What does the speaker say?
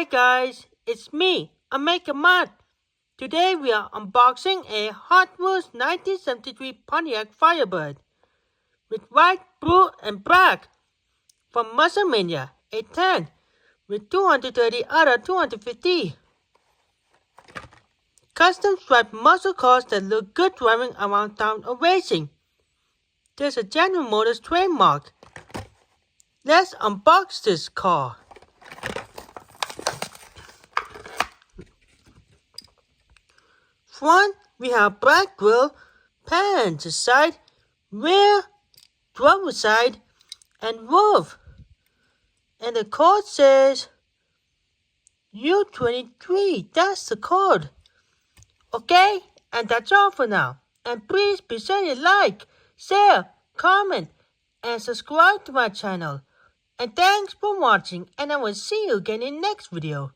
guys, it's me, Omega Mod. Today we are unboxing a Hot Wheels 1973 Pontiac Firebird with white, blue, and black from Muscle Mania, a 10 with 230 out of 250. Custom striped muscle cars that look good driving around town or racing. There's a General Motors trademark. Let's unbox this car. Front, we have black grille, passenger side, rear, driver side, and roof. And the code says U23. That's the code. Okay, and that's all for now. And please be sure to like, share, comment, and subscribe to my channel. And thanks for watching, and I will see you again in the next video.